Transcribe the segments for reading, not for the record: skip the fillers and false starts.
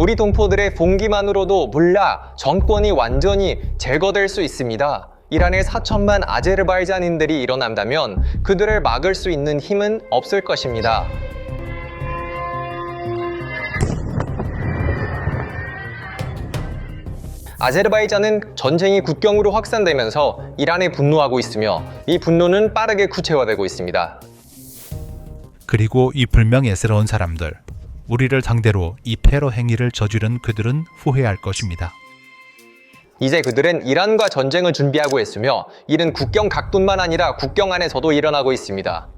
우리 동포들의 봉기만으로도 물라 정권이 완전히 제거될 수 있습니다. 이란의 4천만 아제르바이잔인들이 일어난다면 그들을 막을 수 있는 힘은 없을 것입니다. 아제르바이잔은 전쟁이 국경으로 확산되면서 이란에 분노하고 있으며 이 분노는 빠르게 구체화되고 있습니다. 그리고 이 불명예스러운 사람들, 우리를 상대로 이 테러 행위를 저지른 그들은 후회할 것입니다. 이제 그들은 이란과 전쟁을 준비하고 있으며 이는 국경 각뿐만 아니라 국경 안에서도 일어나고 있습니다.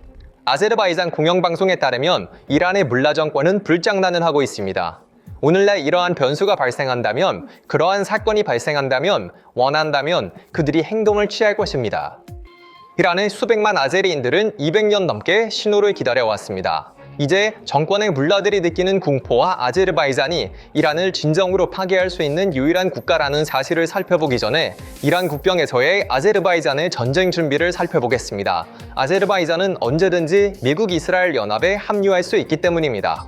아제르바이잔 공영방송에 따르면 이란의 물라 정권은 불장난을 하고 있습니다. 오늘날 이러한 변수가 발생한다면, 그러한 사건이 발생한다면, 원한다면 그들이 행동을 취할 것입니다. 이란의 수백만 아제리인들은 200년 넘게 신호를 기다려왔습니다. 이제 정권의 물라들이 느끼는 공포와 아제르바이잔이 이란을 진정으로 파괴할 수 있는 유일한 국가라는 사실을 살펴보기 전에 이란 국경에서의 아제르바이잔의 전쟁 준비를 살펴보겠습니다. 아제르바이잔은 언제든지 미국 이스라엘 연합에 합류할 수 있기 때문입니다.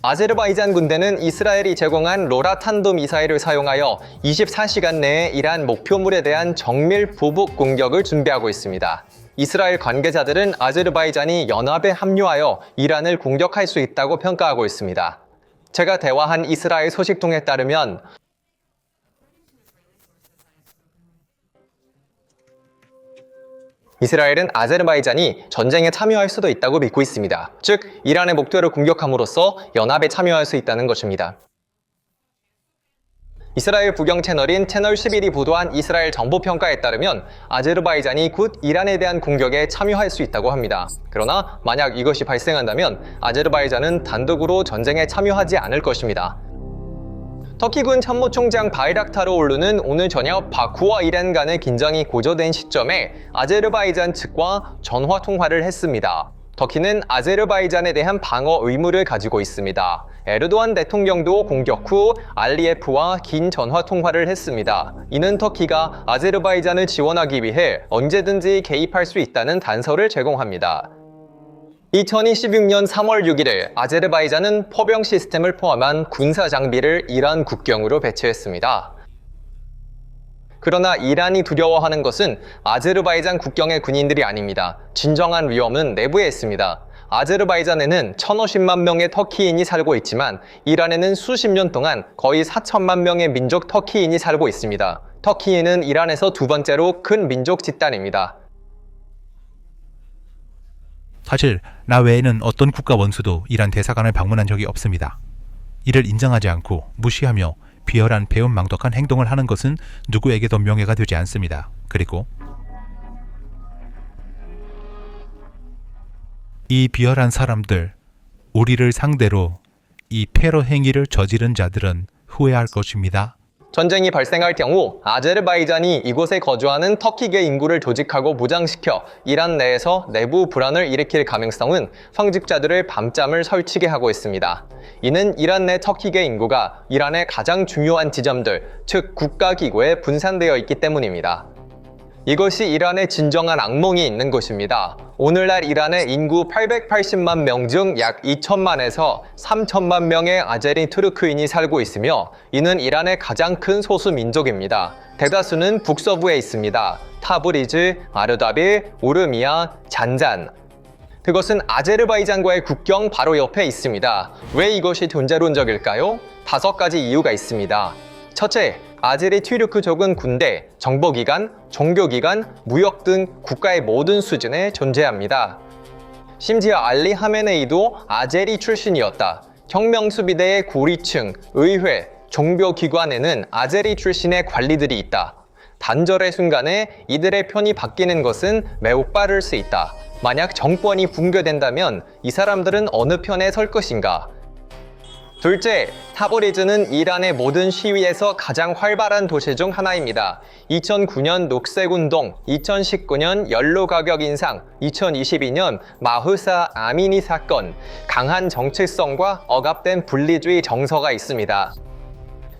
아제르바이잔 군대는 이스라엘이 제공한 로라 탄도 미사일을 사용하여 24시간 내에 이란 목표물에 대한 정밀 보복 공격을 준비하고 있습니다. 이스라엘 관계자들은 아제르바이잔이 연합에 합류하여 이란을 공격할 수 있다고 평가하고 있습니다. 제가 대화한 이스라엘 소식통에 따르면 이스라엘은 아제르바이잔이 전쟁에 참여할 수도 있다고 믿고 있습니다. 즉, 이란의 목표를 공격함으로써 연합에 참여할 수 있다는 것입니다. 이스라엘 국영 채널인 채널 11이 보도한 이스라엘 정보평가에 따르면 아제르바이잔이 곧 이란에 대한 공격에 참여할 수 있다고 합니다. 그러나 만약 이것이 발생한다면 아제르바이잔은 단독으로 전쟁에 참여하지 않을 것입니다. 터키군 참모총장 바이락타르 올루는 오늘 저녁 바쿠와 이란 간의 긴장이 고조된 시점에 아제르바이잔 측과 전화 통화를 했습니다. 터키는 아제르바이잔에 대한 방어 의무를 가지고 있습니다. 에르도안 대통령도 공격 후 알리예프와 긴 전화 통화를 했습니다. 이는 터키가 아제르바이잔을 지원하기 위해 언제든지 개입할 수 있다는 단서를 제공합니다. 2026년 3월 6일 아제르바이잔은 포병 시스템을 포함한 군사 장비를 이란 국경으로 배치했습니다. 그러나 이란이 두려워하는 것은 아제르바이잔 국경의 군인들이 아닙니다. 진정한 위험은 내부에 있습니다. 아제르바이잔에는 1,050만 명의 터키인이 살고 있지만 이란에는 수십 년 동안 거의 4천만 명의 민족 터키인이 살고 있습니다. 터키인은 이란에서 두 번째로 큰 민족 집단입니다. 사실 나 외에는 어떤 국가 원수도 이란 대사관을 방문한 적이 없습니다. 이를 인정하지 않고 무시하며 비열한 배은망덕한 행동을 하는 것은 누구에게도 명예가 되지 않습니다. 그리고 이 비열한 사람들, 우리를 상대로 이 테러 행위를 저지른 자들은 후회할 것입니다. 전쟁이 발생할 경우 아제르바이잔이 이곳에 거주하는 터키계 인구를 조직하고 무장시켜 이란 내에서 내부 불안을 일으킬 가능성은 성직자들을 밤잠을 설치게 하고 있습니다. 이는 이란 내 터키계 인구가 이란의 가장 중요한 지점들, 즉 국가기구에 분산되어 있기 때문입니다. 이것이 이란의 진정한 악몽이 있는 곳입니다. 오늘날 이란의 인구 880만 명 중 약 2천만에서 3천만 명의 아제리 투르크인이 살고 있으며 이는 이란의 가장 큰 소수 민족입니다. 대다수는 북서부에 있습니다. 타브리즈, 아르다빌, 오르미아, 잔잔. 그것은 아제르바이잔과의 국경 바로 옆에 있습니다. 왜 이것이 존재론적일까요? 5가지 이유가 있습니다. 첫째, 아제리 튀르크족은 군대, 정보기관, 종교기관, 무역 등 국가의 모든 수준에 존재합니다. 심지어 알리 하메네이도 아제리 출신이었다. 혁명수비대의 고리층, 의회, 종교기관에는 아제리 출신의 관리들이 있다. 단절의 순간에 이들의 편이 바뀌는 것은 매우 빠를 수 있다. 만약 정권이 붕괴된다면 이 사람들은 어느 편에 설 것인가? 둘째, 타브리즈는 이란의 모든 시위에서 가장 활발한 도시 중 하나입니다. 2009년 녹색운동, 2019년 연료 가격 인상, 2022년 마흐사 아미니 사건, 강한 정체성과 억압된 분리주의 정서가 있습니다.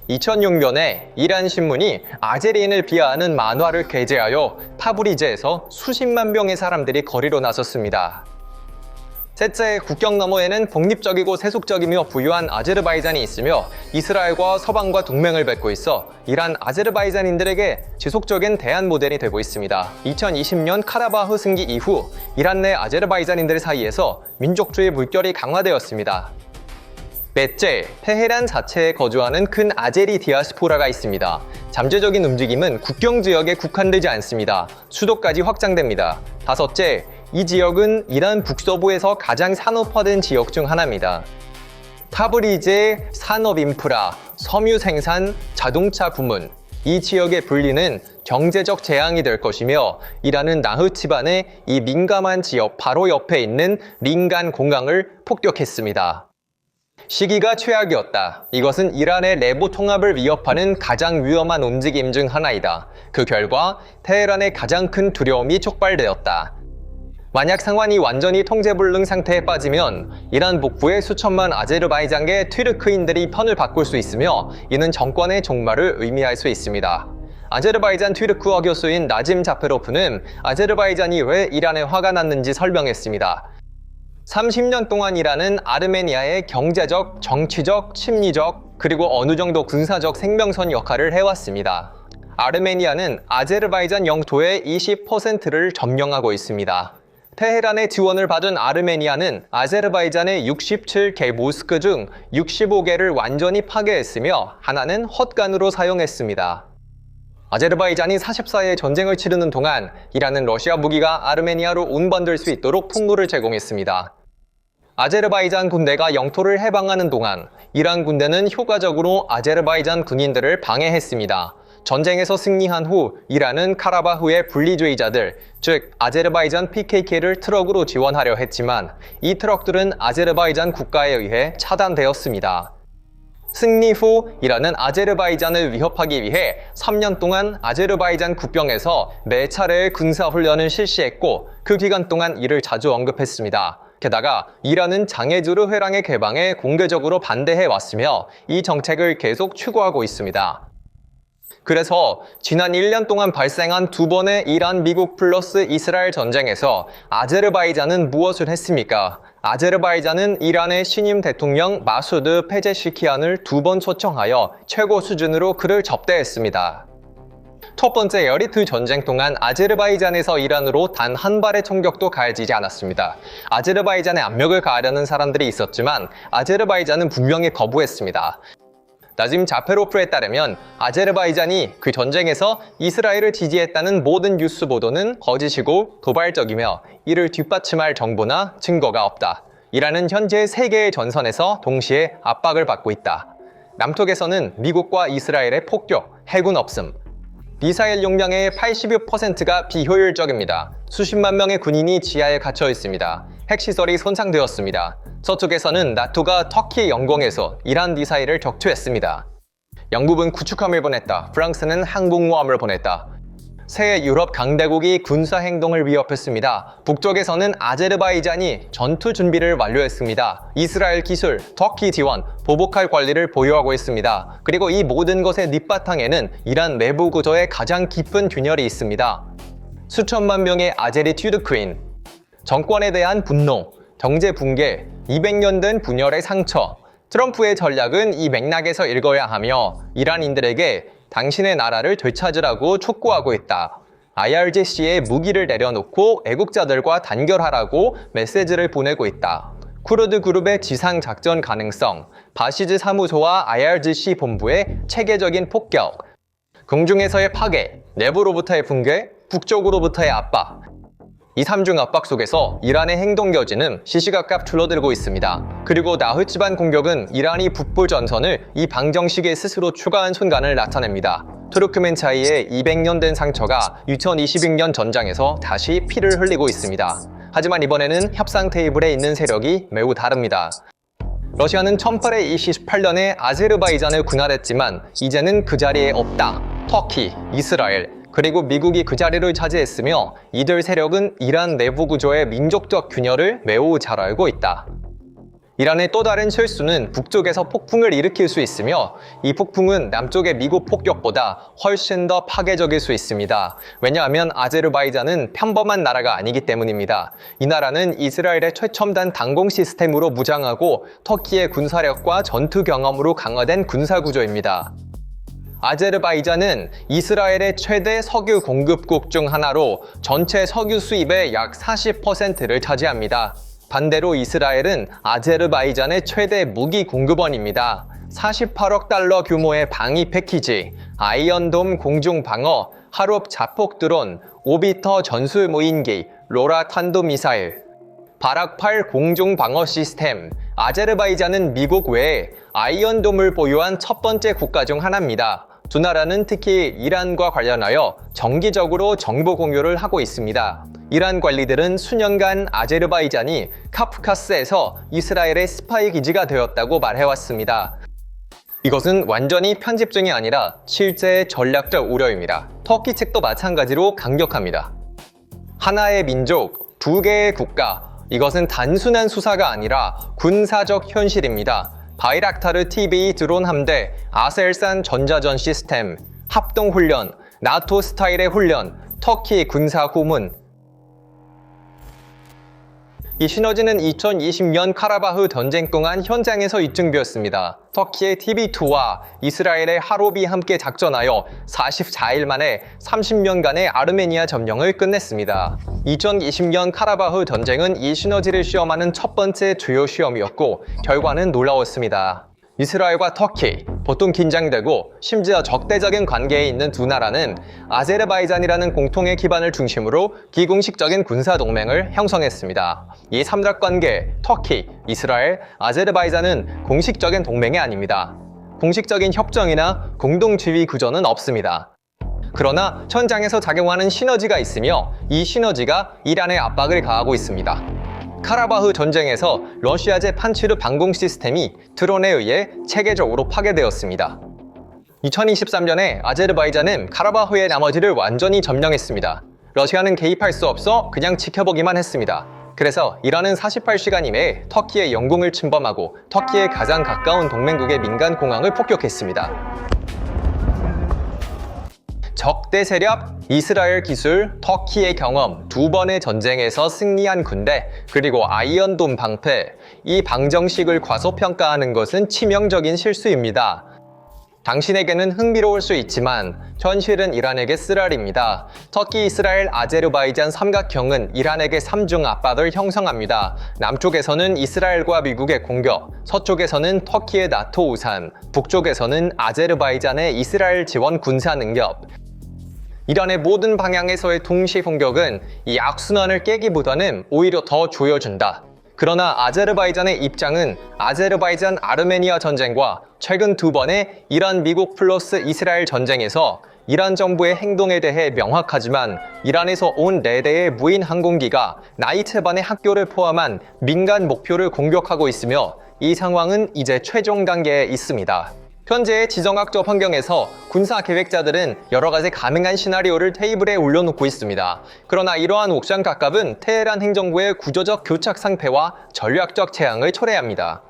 2006년에 이란 신문이 아제리인을 비하하는 만화를 게재하여 타브리즈에서 수십만 명의 사람들이 거리로 나섰습니다. 셋째, 국경 너머에는 독립적이고 세속적이며 부유한 아제르바이잔이 있으며 이스라엘과 서방과 동맹을 맺고 있어 이란 아제르바이잔인들에게 지속적인 대안 모델이 되고 있습니다. 2020년 카라바흐 승기 이후 이란 내 아제르바이잔인들 사이에서 민족주의 물결이 강화되었습니다. 넷째, 테헤란 자체에 거주하는 큰 아제리 디아스포라가 있습니다. 잠재적인 움직임은 국경 지역에 국한되지 않습니다. 수도까지 확장됩니다. 다섯째, 이 지역은 이란 북서부에서 가장 산업화된 지역 중 하나입니다. 타브리즈의 산업 인프라, 섬유 생산, 자동차 부문, 이 지역의 분리는 경제적 재앙이 될 것이며 이란은 나흐치반의 이 민감한 지역 바로 옆에 있는 링간 공항을 폭격했습니다. 시기가 최악이었다. 이것은 이란의 내부 통합을 위협하는 가장 위험한 움직임 중 하나이다. 그 결과 테헤란의 가장 큰 두려움이 촉발되었다. 만약 상황이 완전히 통제불능 상태에 빠지면 이란 북부의 수천만 아제르바이잔계 튀르크인들이 편을 바꿀 수 있으며 이는 정권의 종말을 의미할 수 있습니다. 아제르바이잔 튀르크어 교수인 나짐 자페로프는 아제르바이잔이 왜 이란에 화가 났는지 설명했습니다. 30년 동안 이란은 아르메니아의 경제적, 정치적, 심리적, 그리고 어느 정도 군사적 생명선 역할을 해왔습니다. 아르메니아는 아제르바이잔 영토의 20%를 점령하고 있습니다. 테헤란의 지원을 받은 아르메니아는 아제르바이잔의 67개 모스크 중 65개를 완전히 파괴했으며 하나는 헛간으로 사용했습니다. 아제르바이잔이 44일 전쟁을 치르는 동안 이란은 러시아 무기가 아르메니아로 운반될 수 있도록 통로를 제공했습니다. 아제르바이잔 군대가 영토를 해방하는 동안 이란 군대는 효과적으로 아제르바이잔 군인들을 방해했습니다. 전쟁에서 승리한 후 이란은 카라바흐의 분리주의자들, 즉 아제르바이잔 PKK를 트럭으로 지원하려 했지만 이 트럭들은 아제르바이잔 국가에 의해 차단되었습니다. 승리 후 이란은 아제르바이잔을 위협하기 위해 3년 동안 아제르바이잔 국경에서 4차례의 군사훈련을 실시했고 그 기간 동안 이를 자주 언급했습니다. 게다가 이란은 장애주르 회랑의 개방에 공개적으로 반대해왔으며 이 정책을 계속 추구하고 있습니다. 그래서 지난 1년 동안 발생한 2번의 이란, 미국 플러스 이스라엘 전쟁에서 아제르바이잔은 무엇을 했습니까? 아제르바이잔은 이란의 신임 대통령 마수드 페제시키안을 2번 초청하여 최고 수준으로 그를 접대했습니다. 첫 번째 여리트 전쟁 동안 아제르바이잔에서 이란으로 단 한 발의 총격도 가해지지 않았습니다. 아제르바이잔에 압력을 가하려는 사람들이 있었지만 아제르바이잔은 분명히 거부했습니다. 나짐 자페로프에 따르면 아제르바이잔이 그 전쟁에서 이스라엘을 지지했다는 모든 뉴스 보도는 거짓이고 도발적이며 이를 뒷받침할 정보나 증거가 없다. 이란은 현재 세계의 전선에서 동시에 압박을 받고 있다. 남쪽에서는 미국과 이스라엘의 폭격, 해군 없음, 미사일 용량의 80%가 비효율적입니다. 수십만 명의 군인이 지하에 갇혀 있습니다. 핵시설이 손상되었습니다. 서쪽에서는 나토가 터키 영공에서 이란 미사일을 격추했습니다. 영국은 구축함을 보냈다. 프랑스는 항공모함을 보냈다. 새 유럽 강대국이 군사행동을 위협했습니다. 북쪽에서는 아제르바이잔이 전투 준비를 완료했습니다. 이스라엘 기술, 터키 지원, 보복할 권리를 보유하고 있습니다. 그리고 이 모든 것의 밑바탕에는 이란 내부 구조의 가장 깊은 균열이 있습니다. 수천만 명의 아제리 튀르크인, 정권에 대한 분노, 경제 붕괴, 200년 된 분열의 상처. 트럼프의 전략은 이 맥락에서 읽어야 하며 이란인들에게 당신의 나라를 되찾으라고 촉구하고 있다. IRGC에 무기를 내려놓고 애국자들과 단결하라고 메시지를 보내고 있다. 쿠르드 그룹의 지상 작전 가능성, 바시즈 사무소와 IRGC 본부의 체계적인 폭격, 공중에서의 파괴, 내부로부터의 붕괴, 북쪽으로부터의 압박. 이 3중 압박 속에서 이란의 행동 여지는 시시각각 줄어들고 있습니다. 그리고 나흐치반 공격은 이란이 북부 전선을 이 방정식에 스스로 추가한 순간을 나타냅니다. 투르크멘차이의 200년 된 상처가 2026년 전장에서 다시 피를 흘리고 있습니다. 하지만 이번에는 협상 테이블에 있는 세력이 매우 다릅니다. 러시아는 1828년에 아제르바이잔을 군할했지만 이제는 그 자리에 없다. 터키, 이스라엘, 그리고 미국이 그 자리를 차지했으며 이들 세력은 이란 내부 구조의 민족적 균열을 매우 잘 알고 있다. 이란의 또 다른 실수는 북쪽에서 폭풍을 일으킬 수 있으며 이 폭풍은 남쪽의 미국 폭격보다 훨씬 더 파괴적일 수 있습니다. 왜냐하면 아제르바이잔은 평범한 나라가 아니기 때문입니다. 이 나라는 이스라엘의 최첨단 방공 시스템으로 무장하고 터키의 군사력과 전투 경험으로 강화된 군사구조입니다. 아제르바이잔은 이스라엘의 최대 석유 공급국 중 하나로 전체 석유 수입의 약 40%를 차지합니다. 반대로 이스라엘은 아제르바이잔의 최대 무기 공급원입니다. 48억 달러 규모의 방위 패키지, 아이언돔 공중방어, 하롭 자폭 드론, 오비터 전술 무인기, 로라 탄도미사일, 바락8 공중방어 시스템. 아제르바이잔은 미국 외에 아이언돔을 보유한 첫 번째 국가 중 하나입니다. 두 나라는 특히 이란과 관련하여 정기적으로 정보 공유를 하고 있습니다. 이란 관리들은 수년간 아제르바이잔이 카프카스에서 이스라엘의 스파이 기지가 되었다고 말해왔습니다. 이것은 완전히 편집 중이 아니라 실제 전략적 우려입니다. 터키 측도 마찬가지로 강력합니다. 하나의 민족, 두 개의 국가, 이것은 단순한 수사가 아니라 군사적 현실입니다. 바이락타르 TB 드론 함대, 아셀산 전자전 시스템, 합동훈련, 나토 스타일의 훈련, 터키 군사 고문. 이 시너지는 2020년 카라바흐 전쟁 동안 현장에서 입증되었습니다. 터키의 TB2와 이스라엘의 하롭이 함께 작전하여 44일 만에 30년간의 아르메니아 점령을 끝냈습니다. 2020년 카라바흐 전쟁은 이 시너지를 시험하는 첫 번째 주요 시험이었고 결과는 놀라웠습니다. 이스라엘과 터키, 보통 긴장되고 심지어 적대적인 관계에 있는 두 나라는 아제르바이잔이라는 공통의 기반을 중심으로 비공식적인 군사동맹을 형성했습니다. 이 삼각관계, 터키, 이스라엘, 아제르바이잔은 공식적인 동맹이 아닙니다. 공식적인 협정이나 공동지휘 구조는 없습니다. 그러나 현장에서 작용하는 시너지가 있으며 이 시너지가 이란에 압박을 가하고 있습니다. 카라바흐 전쟁에서 러시아제 판치르 방공 시스템이 드론에 의해 체계적으로 파괴되었습니다. 2023년에 아제르바이잔은 카라바흐의 나머지를 완전히 점령했습니다. 러시아는 개입할 수 없어 그냥 지켜보기만 했습니다. 그래서 이란은 48시간 이내에 터키의 영공을 침범하고 터키의 가장 가까운 동맹국의 민간 공항을 폭격했습니다. 적대 세력, 이스라엘 기술, 터키의 경험, 두 번의 전쟁에서 승리한 군대, 그리고 아이언돔 방패, 이 방정식을 과소평가하는 것은 치명적인 실수입니다. 당신에게는 흥미로울 수 있지만 현실은 이란에게 쓰라립니다. 터키, 이스라엘, 아제르바이잔 삼각형은 이란에게 3중 압박을 형성합니다. 남쪽에서는 이스라엘과 미국의 공격, 서쪽에서는 터키의 나토 우산, 북쪽에서는 아제르바이잔의 이스라엘 지원 군사 능력. 이란의 모든 방향에서의 동시 공격은 이 악순환을 깨기보다는 오히려 더 조여준다. 그러나 아제르바이잔의 입장은 아제르바이잔 아르메니아 전쟁과 최근 두 번의 이란 미국 플러스 이스라엘 전쟁에서 이란 정부의 행동에 대해 명확하지만 이란에서 온 4대의 무인 항공기가 나이트반의 학교를 포함한 민간 목표를 공격하고 있으며 이 상황은 이제 최종 단계에 있습니다. 현재의 지정학적 환경에서 군사 계획자들은 여러 가지 가능한 시나리오를 테이블에 올려놓고 있습니다. 그러나 이러한 옥상각갑은 테헤란 행정부의 구조적 교착 상태와 전략적 재앙을 초래합니다.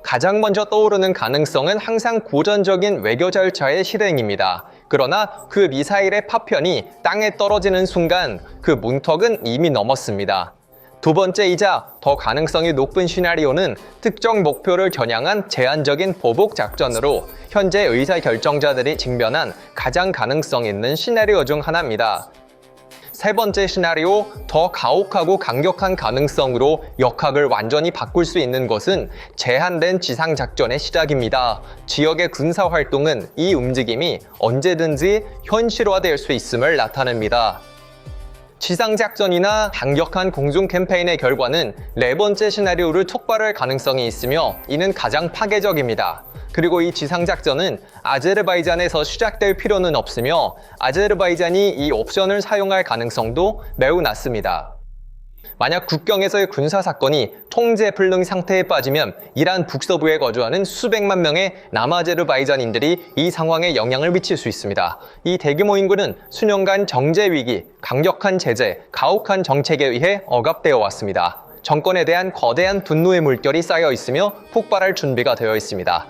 가장 먼저 떠오르는 가능성은 항상 고전적인 외교 절차의 실행입니다. 그러나 그 미사일의 파편이 땅에 떨어지는 순간 그 문턱은 이미 넘었습니다. 두 번째이자 더 가능성이 높은 시나리오는 특정 목표를 겨냥한 제한적인 보복 작전으로 현재 의사결정자들이 직면한 가장 가능성 있는 시나리오 중 하나입니다. 세 번째 시나리오, 더 가혹하고 강력한 가능성으로 역학을 완전히 바꿀 수 있는 것은 제한된 지상작전의 시작입니다. 지역의 군사활동은 이 움직임이 언제든지 현실화될 수 있음을 나타냅니다. 지상작전이나 강력한 공중 캠페인의 결과는 네 번째 시나리오를 촉발할 가능성이 있으며 이는 가장 파괴적입니다. 그리고 이 지상작전은 아제르바이잔에서 시작될 필요는 없으며 아제르바이잔이 이 옵션을 사용할 가능성도 매우 낮습니다. 만약 국경에서의 군사사건이 통제 불능 상태에 빠지면 이란 북서부에 거주하는 수백만 명의 남아제르바이잔인들이 이 상황에 영향을 미칠 수 있습니다. 이 대규모 인구는 수년간 정제 위기, 강력한 제재, 가혹한 정책에 의해 억압되어 왔습니다. 정권에 대한 거대한 분노의 물결이 쌓여 있으며 폭발할 준비가 되어 있습니다.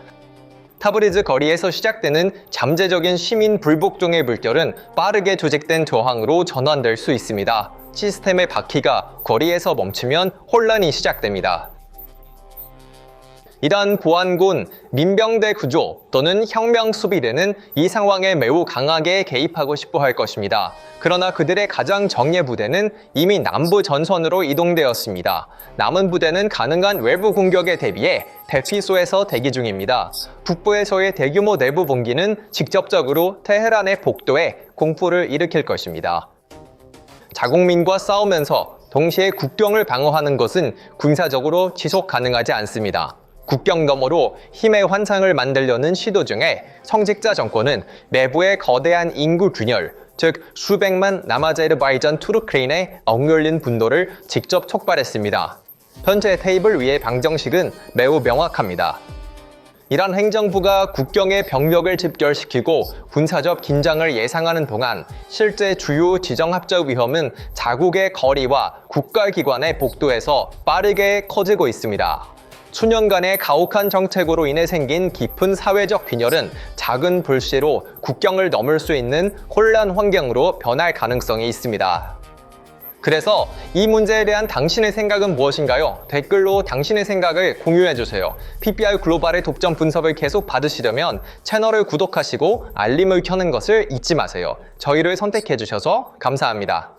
타브리즈 거리에서 시작되는 잠재적인 시민 불복종의 물결은 빠르게 조직된 저항으로 전환될 수 있습니다. 시스템의 바퀴가 거리에서 멈추면 혼란이 시작됩니다. 이러한 보안군, 민병대 구조 또는 혁명 수비대는 이 상황에 매우 강하게 개입하고 싶어 할 것입니다. 그러나 그들의 가장 정예 부대는 이미 남부 전선으로 이동되었습니다. 남은 부대는 가능한 외부 공격에 대비해 대피소에서 대기 중입니다. 북부에서의 대규모 내부 봉기는 직접적으로 테헤란에 복도해 공포를 일으킬 것입니다. 자국민과 싸우면서 동시에 국경을 방어하는 것은 군사적으로 지속 가능하지 않습니다. 국경 너머로 힘의 환상을 만들려는 시도 중에 성직자 정권은 내부의 거대한 인구 균열, 즉 수백만 남아제르바이잔 투르크인의 억눌린 분노를 직접 촉발했습니다. 현재 테이블 위의 방정식은 매우 명확합니다. 이란 행정부가 국경의 병력을 집결시키고 군사적 긴장을 예상하는 동안 실제 주요 지정학적 위험은 자국의 거리와 국가기관의 복도에서 빠르게 커지고 있습니다. 수년간의 가혹한 정책으로 인해 생긴 깊은 사회적 균열은 작은 불씨로 국경을 넘을 수 있는 혼란 환경으로 변할 가능성이 있습니다. 그래서 이 문제에 대한 당신의 생각은 무엇인가요? 댓글로 당신의 생각을 공유해주세요. PBR 글로벌의 독점 분석을 계속 받으시려면 채널을 구독하시고 알림을 켜는 것을 잊지 마세요. 저희를 선택해주셔서 감사합니다.